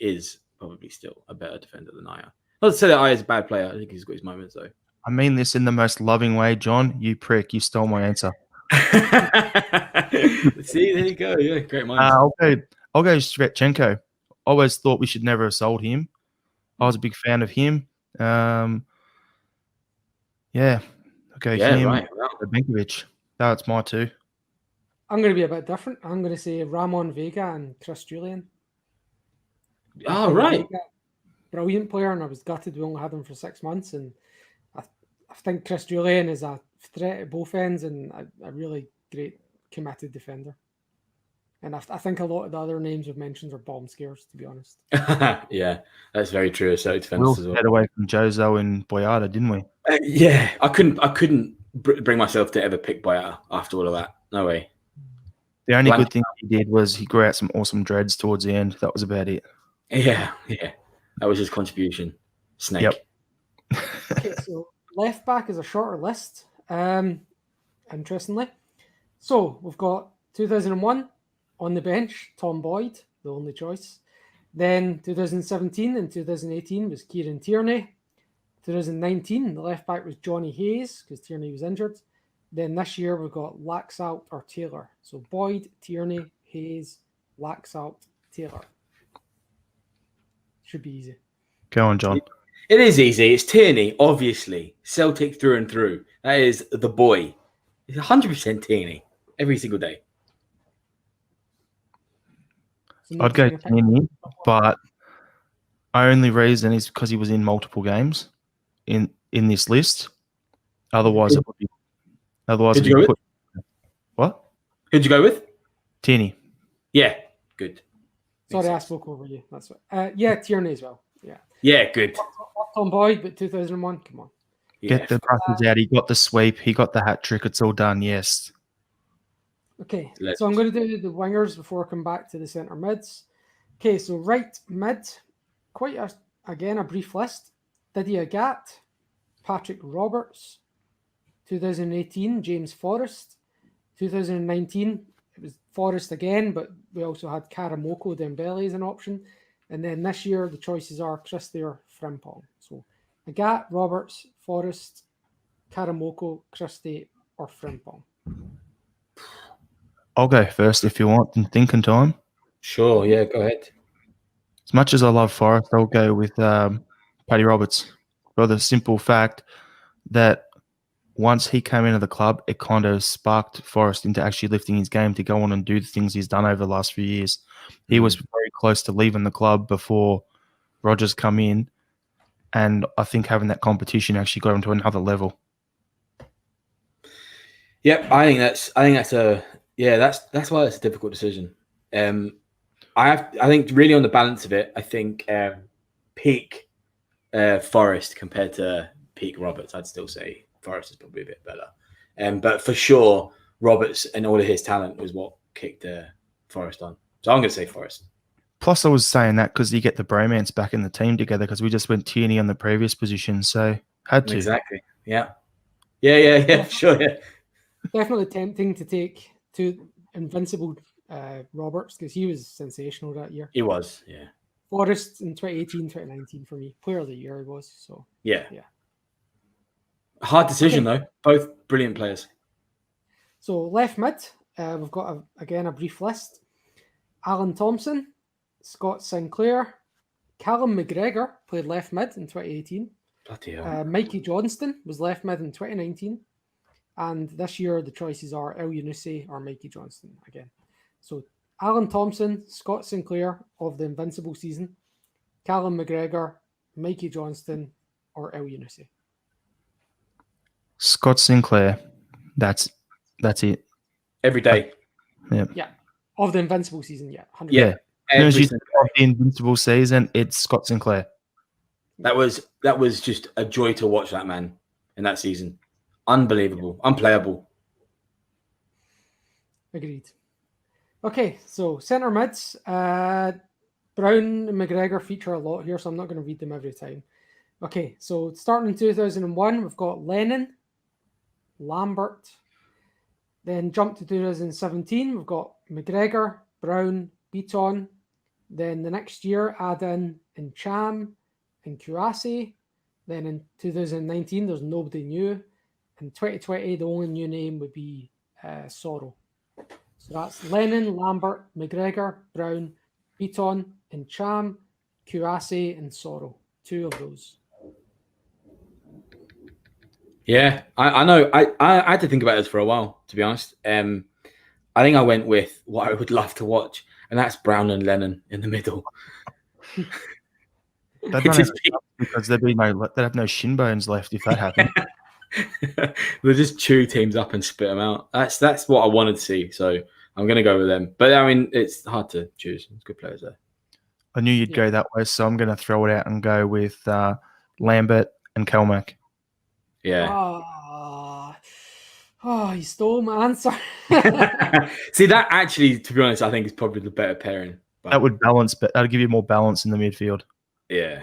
B: is probably still a better defender than Ayer. Not to say that Ayer's a bad player. I think he's got his moments though.
A: I mean this in the most loving way, John. You prick. You stole my answer.
B: See, there you go. Yeah, great minds.
A: I'll go Svetchenko. Always thought we should never have sold him. I was a big fan of him. Yeah. Okay.
B: Yeah,
A: him.
B: right. Wow.
A: Benkovic. That's my two.
C: I'm going to be a bit different. I'm going to say Ramon Vega and Chris Julian.
B: Oh, right.
C: Vega, brilliant player, and I was gutted we only had him for 6 months. And I think Chris Julian is a threat at both ends and a really great committed defender. And I think a lot of the other names we've mentioned are bomb scares, to be honest.
B: Yeah, that's very true. So
A: We
B: defense
A: all
B: as well.
A: stayed away from Jozo and Boyata, didn't we?
B: Yeah, I couldn't bring myself to ever pick Boyata after all of that. No way.
A: The only
B: Blank.
A: good thing he did was he grew out some awesome dreads towards the end. That was about it.
B: Yeah. That was his contribution. Snake.
A: Yep.
C: Okay, so left back is a shorter list, interestingly. So we've got 2001 on the bench, Tom Boyd, the only choice. Then 2017 and 2018 was Kieran Tierney. 2019, the left back was Johnny Hayes because Tierney was injured. Then this year we've got Laxalt or Taylor. So Boyd, Tierney, Hayes, Laxalt, Taylor. Should be easy.
A: Go on, John.
B: It is easy. It's Tierney, obviously. Celtic through and through. That is the boy. It's 100% Tierney every single day.
C: So
A: I'd go
C: nobody's gonna pick
A: Tierney, but only reason is because he was in multiple games in this list. Otherwise, it would be. Otherwise,
B: Who'd
A: it'd
B: you
A: be
B: go with?
A: What?
B: Who'd you go with?
A: Tierney.
B: Yeah, good.
C: Sorry, I
B: Makes sense.
C: spoke over you. That's what. Yeah, Tierney as well. Yeah.
B: Yeah, good.
C: Tom Boyd, but 2001. Come on.
B: Yeah.
A: Get the brushes out. He got the sweep. He got the hat trick. It's all done. Yes.
C: Okay,
B: Let's-
C: so I'm going to do the wingers before I come back to the centre mids. Okay, so right mid, again a brief list. Didier Gat, Patrick Roberts, 2018 James Forrest, 2019 it was Forrest again, but we also had Karamoko Dembele as an option, and then this year the choices are Christie or Frimpong. So Gat, Roberts, Forrest, Karamoko, Christie or Frimpong.
A: I'll go first if you want in thinking time.
B: Sure, yeah, go ahead.
A: As much as I love Forrest, I'll go with Paddy Roberts for the simple fact that once he came into the club, it kind of sparked Forrest into actually lifting his game to go on and do the things he's done over the last few years. He was very close to leaving the club before Rodgers come in, and I think having that competition actually got him to another level.
B: Yep, I think that's why it's a difficult decision. I think really on the balance of it, I think peak Forrest compared to peak Roberts, I'd still say Forrest is probably a bit better. But for sure, Roberts and all of his talent was what kicked Forrest on. So I'm going to say Forrest.
A: Plus, I was saying that because you get the bromance back in the team together because we just went Tierney on the previous position, so had to.
B: Exactly. Yeah. Yeah. Sure. Yeah.
C: Definitely tempting to take two invincible Roberts because he was sensational that year.
B: He was. Yeah.
C: Forrest in 2018, 2019 for me. Player of the year he was. So
B: Yeah.
C: Yeah.
B: Hard decision though. Both brilliant players.
C: So left mid, we've got again a brief list. Alan Thompson, Scott Sinclair, Callum McGregor played left mid in 2018.
B: Bloody hell.
C: Mikey Johnston was left mid in 2019. And this year the choices are El Yunusi or Mikey Johnston again. So Alan Thompson, Scott Sinclair of the Invincible season, Callum McGregor, Mikey Johnston, or El Yunusi.
A: Scott Sinclair. That's it.
B: Every day.
C: Yeah. Of the Invincible season, yeah. 100%.
A: Yeah. As soon as
B: Every
A: you
B: single
A: the Invincible season, it's Scott Sinclair.
B: That was just a joy to watch that man in that season. Unbelievable. Unplayable.
C: Agreed. Okay, so centre mids. Brown and McGregor feature a lot here, so I'm not going to read them every time. Okay, so starting in 2001, we've got Lennon, Lambert. Then jump to 2017, we've got McGregor, Brown, Beaton. Then the next year, add in Cham and Kurasi. Then in 2019, there's nobody new. In 2020, the only new name would be Sorrow. So that's Lennon, Lambert, McGregor, Brown, Beaton, and Cham, Kurasi, and Sorrow. 2 of those.
B: Yeah, I know. I had to think about this for a while, to be honest. I think I went with what I would love to watch, and that's Brown and Lennon in the middle.
A: They'd run out of stuff because they'd have no shin bones left if that happened.
B: They'll just chew teams up and spit them out. That's what I wanted to see. So I'm going to go with them. But I mean, it's hard to choose. It's good players there.
A: I knew you'd go that way, so I'm going to throw it out and go with Lambert and Kelmack.
B: Yeah.
C: Oh, you stole my answer.
B: See, that actually, to be honest, I think is probably the better pairing. But
A: That would balance, but that'd give you more balance in the midfield.
B: yeah.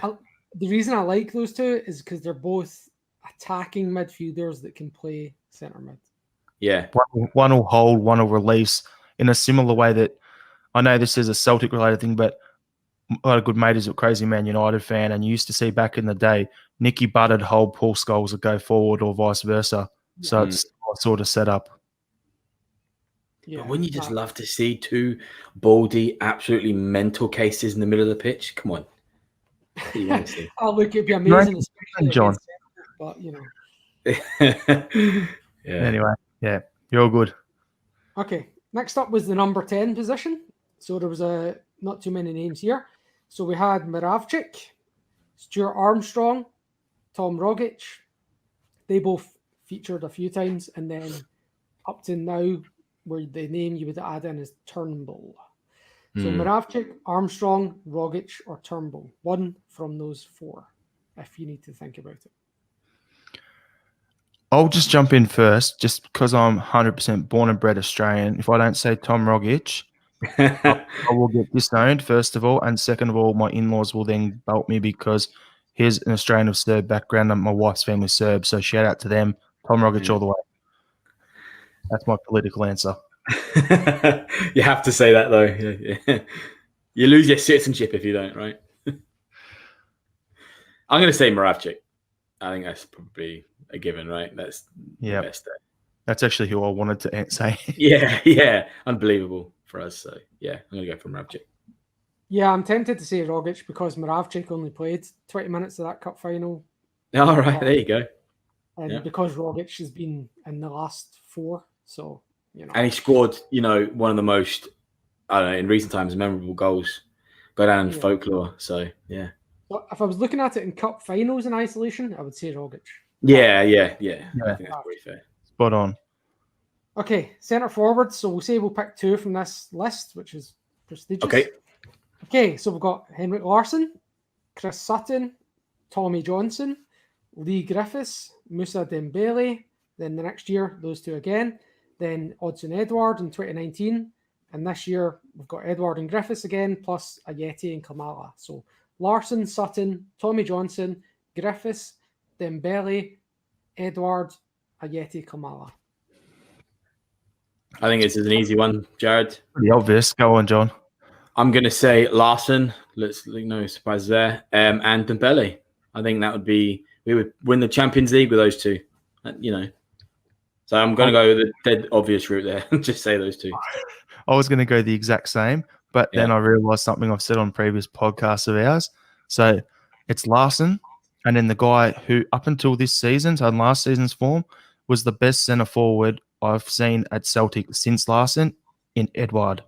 C: The reason I like those two is because they're both attacking midfielders that can play centre mid.
B: Yeah.
A: One will hold, one will release in a similar way that I know this is a Celtic related thing, but I had a good mate is a crazy Man United fan, and you used to see back in the day, Nicky Butt'd hold, Paul Scholes would go forward or vice versa. So it's a sort of setup.
C: Yeah,
B: But wouldn't you just love to see 2 baldy, absolutely mental cases in the middle of the pitch? Come on. What do you want to see?
C: Oh, look, it'd be amazing, especially
A: John.
C: But you know.
B: Yeah.
A: Anyway, yeah, you're all good.
C: Okay, next up was the number 10 position. So there was a not too many names here. So we had Moravchik, Stuart Armstrong, Tom Rogic. They both featured a few times, and then up to now, where the name you would add in is Turnbull. So Moravchik, Armstrong, Rogic, or Turnbull. One from those four, if you need to think about it.
A: I'll just jump in first, just because I'm 100% born and bred Australian. If I don't say Tom Rogic, I will get disowned, first of all. And second of all, my in-laws will then belt me because he's an Australian of Serb background and my wife's family is Serb. So shout out to them. Tom Rogic all the way. That's my political answer.
B: You have to say that, though. Yeah. You lose your citizenship if you don't, right? I'm going to say Moravchik. I think that's probably a given, right? That's the best there.
A: That's actually who I wanted to say.
B: Yeah. Unbelievable for us. So, yeah, I'm going to go for Moravchik.
C: Yeah, I'm tempted to say Rogic because Moravchik only played 20 minutes of that cup final.
B: All right, there you go.
C: And because Rogic has been in the last 4, so, you know.
B: And he scored, one of the most, I don't know, in recent times, memorable goals. Go down in folklore. So, yeah.
C: Well, if I was looking at it in cup finals in isolation, I would say Rogic.
B: Yeah. I think that's pretty fair.
A: Spot on.
C: Okay, centre forward. So we'll say we'll pick 2 from this list, which is prestigious. Okay, so we've got Henrik Larsson, Chris Sutton, Tommy Johnson, Lee Griffiths, Moussa Dembele. Then the next year, those 2 again. Then Odsonne Edouard in 2019. And this year, we've got Edouard and Griffiths again, plus Ayeti and Kamala. So Larsson, Sutton, Tommy Johnson, Griffiths, Dembele, Edouard, Ayeti, Kamala.
B: I think this is an easy one, Jared.
A: Pretty obvious. Go on, John.
B: I'm going to say Larsson. No surprise there. And Dembele. I think that would be, we would win the Champions League with those 2, So I'm going to go with the dead obvious route there. Just say those 2.
A: I was going to go the exact same, but then I realised something I've said on previous podcasts of ours. So it's Larsson, and then the guy who, up until this season, so in last season's form, was the best centre forward I've seen at Celtic since Larsson, in Edouard.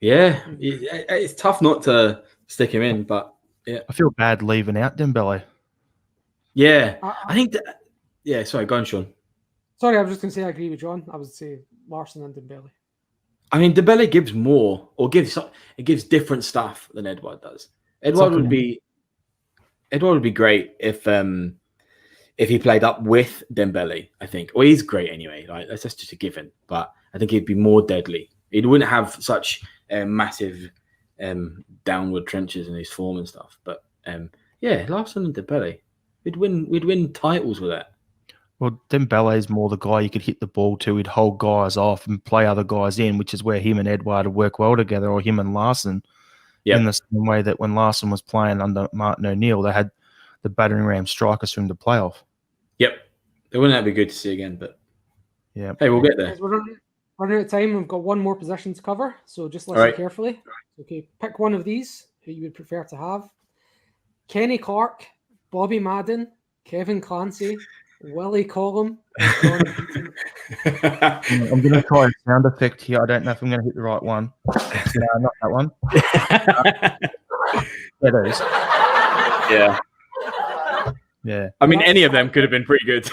B: Yeah, it's tough not to stick him in, but yeah.
A: I feel bad leaving out Dembele.
B: Yeah, I think that. Yeah, sorry, go on, Sean.
C: Sorry, I was just going to say I agree with John. I would say Larsson and Dembele.
B: I mean, Dembele gives more, or gives different stuff than Edouard does. Edouard would be great if he played up with Dembele, I think. Well, he's great anyway. Right? That's just a given. But I think he'd be more deadly. He wouldn't have such massive downward trenches in his form and stuff. But Larsson and Dembele, we'd win titles with that.
A: Well, Dembele is more the guy you could hit the ball to. He'd hold guys off and play other guys in, which is where him and Edouard would work well together, or him and Larsson. Yep. In the same way that when Larsson was playing under Martin O'Neill, they had the battering ram strikers from the playoff.
B: Yep. It wouldn't that be good to see again, but
A: yeah.
B: Hey, we'll get there.
C: We're running out of time. We've got one more position to cover, so just listen carefully. Okay, pick one of these who you would prefer to have. Kenny Clark, Bobby Madden, Kevin Clancy, Willie Collum.
A: I'm going to try a sound effect here. I don't know if I'm going to hit the right one. No, not that one. That is.
B: Yeah.
A: Yeah.
B: I mean, any of them could have been pretty good.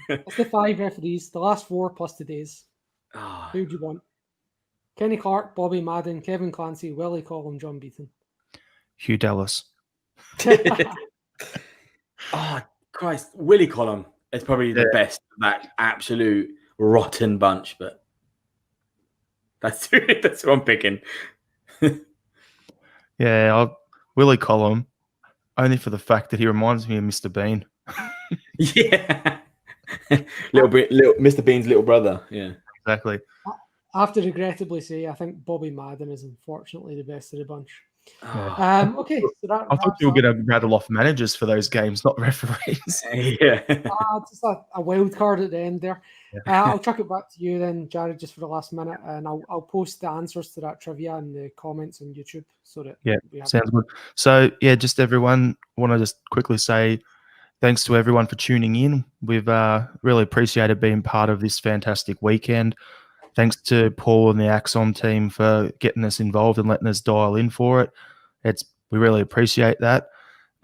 C: That's the 5 referees, the last 4 plus today's. Who do you want? Kenny Clark, Bobby Madden, Kevin Clancy, Willie Collum, John Beaton.
A: Hugh Dallas.
B: Oh, Christ. Willie Collum is probably the best of that absolute rotten bunch, but that's what I'm picking.
A: Willie Collum, only for the fact that he reminds me of Mr. Bean.
B: Yeah. little Mr. Bean's little brother. Yeah.
A: Exactly.
C: I have to regrettably say I think Bobby Madden is unfortunately the best of the bunch. Okay, so that
A: I thought you were going to rattle off managers for those games, not referees.
B: Yeah.
C: Just a wild card at the end there.
A: Yeah.
C: I'll chuck it back to you then, Jared, just for the last minute, and I'll post the answers to that trivia in the comments on YouTube so that
A: sounds good. So just everyone, want to just quickly say thanks to everyone for tuning in. We've really appreciated being part of this fantastic weekend. thanks to Paul and the ACSOM team for getting us involved and letting us dial in for it. We really appreciate that.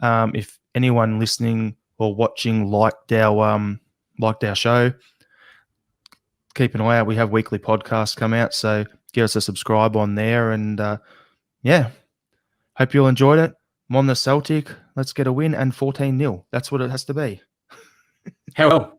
A: If anyone listening or watching liked our show, keep an eye out. We have weekly podcasts come out, so give us a subscribe on there. And hope you all enjoyed it. I'm on the Celtic. Let's get a win and 14-0. That's what it has to be.
B: Hell.